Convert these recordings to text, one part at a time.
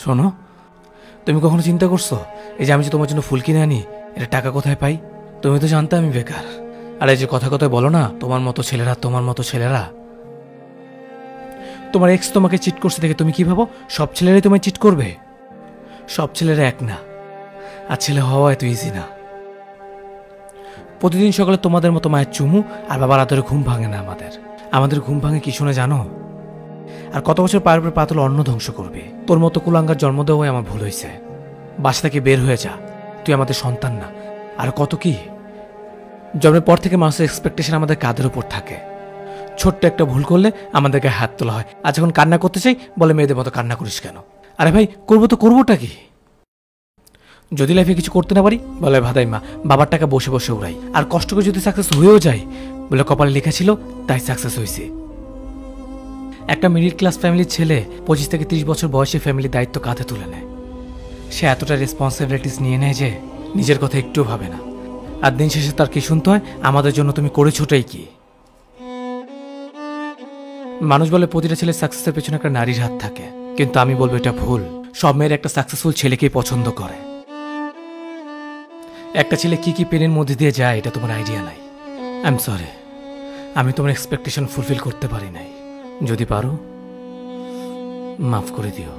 শোনো, তুমি কখনো চিন্তা করছো এই যে আমি যে তোমার জন্য ফুল কিনে আনি এটা টাকা কোথায় পাই? তুমি তো জানতে আমি বেকার। আর এই যে কথা কথায় বলো না তোমার মতো ছেলেরা, তোমার এক্স তোমাকে চিট করছে দেখে তুমি কি ভাবো সব ছেলেরাই তোমায় চিট করবে? সব ছেলেরা এক না, আর ছেলে হওয়া এত ইজি না। প্রতিদিন সকালে তোমাদের মতো মায়ের চুমু আর বাবার আদরে ঘুম ভাঙে না আমাদের ঘুম ভাঙে কি শুনে জানো? আর কত বছর পার পর পাতল অন্ন ধ্বংস করবে। তোর মতো কুলাঙ্গার জন্ম দেওয়াই আমার ভুল হয়েছে। বাসা থেকে বের হয়ে যা, তুই আমাদের সন্তান না। আর কত কি, জন্মের পর থেকে মানুষের এক্সপেকটেশন আমাদের কাঁধের উপর থাকে। ছোট্ট একটা ভুল করলে আমাদের গায়ে হাত তোলা হয়, আর যখন কান্না করতে চাই বলে মেয়েদের মতো কান্না করিস কেন? আরে ভাই করবো তো করবোটা কি? যদি লাইফে কিছু করতে না পারি বলে ভাদাই মা, বাবার টাকা বসে বসে উড়াই। আর কষ্ট করে যদি সাকসেস হয়েও যায় বলে কপালে লেখা ছিল তাই সাকসেস হয়েছে। একটা মিডল ক্লাস ফ্যামিলির ছেলে 25 থেকে 30 বছর বয়সে ফ্যামিলির দায়িত্ব কাঁধে তুলে নেয়। সে এতটা রেসপন্সিবিলিটিস নিয়ে নেয় যে নিজের কথা একটু ভাবে না। আর দিন শেষে তার কি শুনতে হয়, আমাদের জন্য তুমি করেছোটাই কি? মানুষ বলে প্রতিটা ছেলের সাকসেসের পেছনে একটা নারীর হাত থাকে, কিন্তু আমি বলবো এটা ভুল। সব মেয়ের একটা সাকসেসফুল ছেলেকেই পছন্দ করে। একটা ছেলে কি কি পেনের মধ্যে দিয়ে যায় এটা তোমার আইডিয়া নাই। আই এম সরি, আমি তোমার এক্সপেকটেশন ফুলফিল করতে পারি নাই। যদি পারো মাফ করে দিও।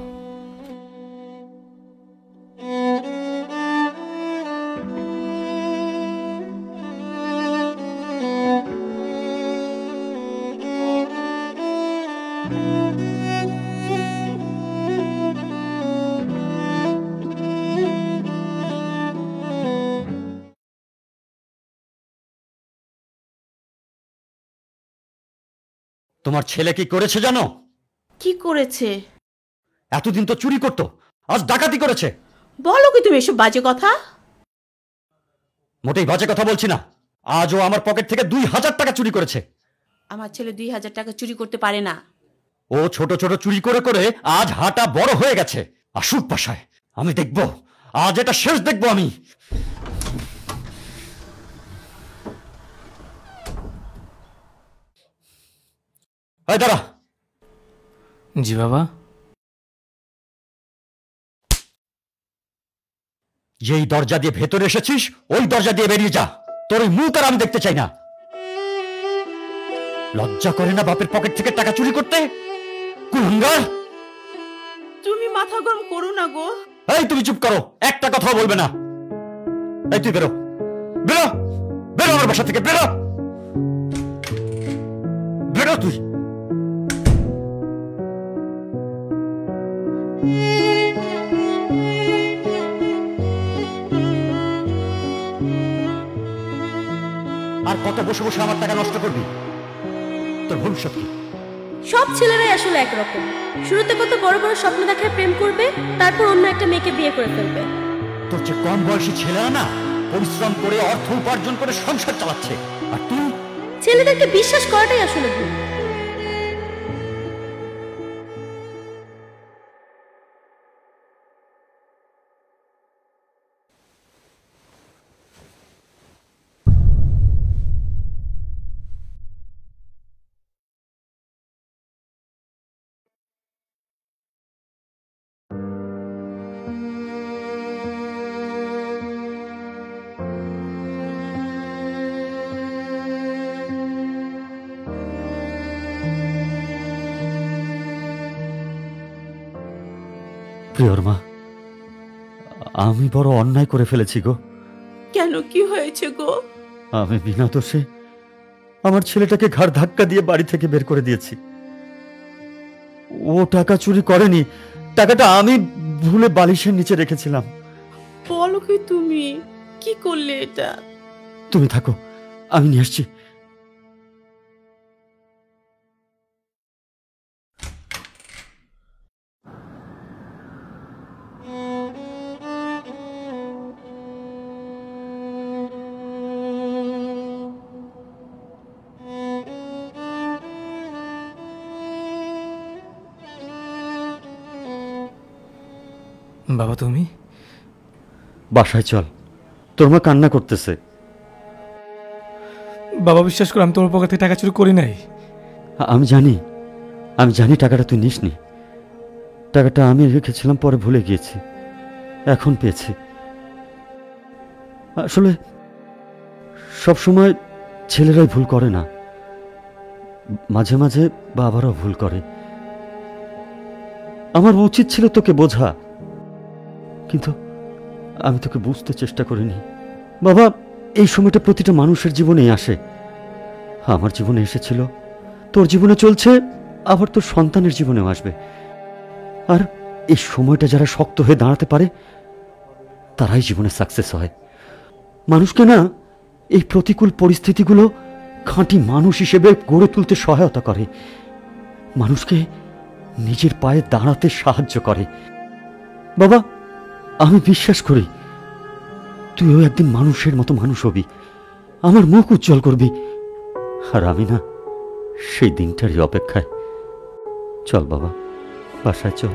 তোমার ছেলে কি করেছে জানো? কি করেছে? এতদিন তো চুরি করতো, আজ ডাকাতি করেছে। বলো কি তুমি এসব বাজে কথা? মোটেই বাজে কথা বলছি না। আজ ও আমার পকেট থেকে 2000 টাকা চুরি করেছে। আমার ছেলে 2000 টাকা চুরি করতে পারে না। ও ছোট ছোট চুরি করে করে আজ হাঁটা বড় হয়ে গেছে। আসুক বাসায়, আমি দেখব। আজ এটা শেষ দেখব আমি। এই দাঁড়া। জি বাবা। যেই দরজা দিয়ে ভেতরে এসেছিস ওই দরজা দিয়ে বেরিয়ে যা। তোর ওই মুখ আর আমি দেখতে চাই না। লজ্জা করে না বাপের পকেট থেকে টাকা চুরি করতে? কুলাঙ্গার! তুমি মাথা গরম করো না গো। এই তুমি চুপ করো, একটা কথাও বলবে না। এই তুই বেরো, বেরো, বেরো আমার বাসা থেকে, বেরো, বেরো তুই। আর কত বসে বসে আমার টাকা নষ্ট করবি? তোর ভবিষ্যৎ কি? সব ছেলেরাই আসলে একরকম। শুরুতে কত বড় বড় স্বপ্ন দেখায় প্রেম করবে, তারপর অন্য একটা মেয়েকে বিয়ে করে ফেলবে। তোর চেয়ে কম বয়সী ছেলেরা না পরিশ্রম করে অর্থ উপার্জন করে সংসার চালাচ্ছে, আর তুই? ছেলেদেরকে বিশ্বাস করাটাই আসলে ভুল। প্রিয়র মা, আমি বড় অন্যায় করে ফেলেছি গো। কেন, কি হয়েছে গো? আমি বিনা দোষে আমার ছেলেটাকে ঘাড় ধাক্কা দিয়ে বাড়ি থেকে বের করে দিয়েছি। ও টাকা চুরি করেনি, টাকাটা আমি ভুলে বালিশের নিচে রেখেছিলাম। বলো কি তুমি, কি করলে এটা? তুমি থাকো, আমি নিয়ে আসছি। বাবা তুমি? বাসায় চল, তোর মা কান্না করতেছে। বাবা বিশ্বাস করো, আমি তোমার পকেট থেকে টাকা চুরি করি নাই। আমি জানি টাকাটা তুই নিসনি। টাকাটা আমি রেখেছিলাম, পরে ভুলে গিয়েছি, এখন পেয়েছি। আসলে সবসময় ছেলেরাই ভুল করে না, মাঝে মাঝে বাবারাও ভুল করে। আমার উচিত ছিল তোকে বোঝা, কিন্তু আমি তোকে বুঝতে চেষ্টা করিনি। বাবা, এই সময়টা প্রতিটা মানুষের জীবনেই আসে। আমার জীবনে এসেছিল, তোর জীবনে চলছে, আবার তোর সন্তানের জীবনেও আসবে। আর এই সময়টা যারা শক্ত হয়ে দাঁড়াতে পারে তারাই জীবনে সাকসেস হয়। মানুষকে না এই প্রতিকূল পরিস্থিতিগুলো খাঁটি মানুষ হিসেবে গড়ে তুলতে সহায়তা করে, মানুষকে নিজের পায়ে দাঁড়াতে সাহায্য করে। বাবা, আমি বিশ্বাস করি তুইও একদিন মানুষের মতো মানুষ হবি, আমার মুখ উজ্জ্বল করবি। আর আমি না সেই দিনটারই অপেক্ষায়। চল বাবা, বাসায় চল।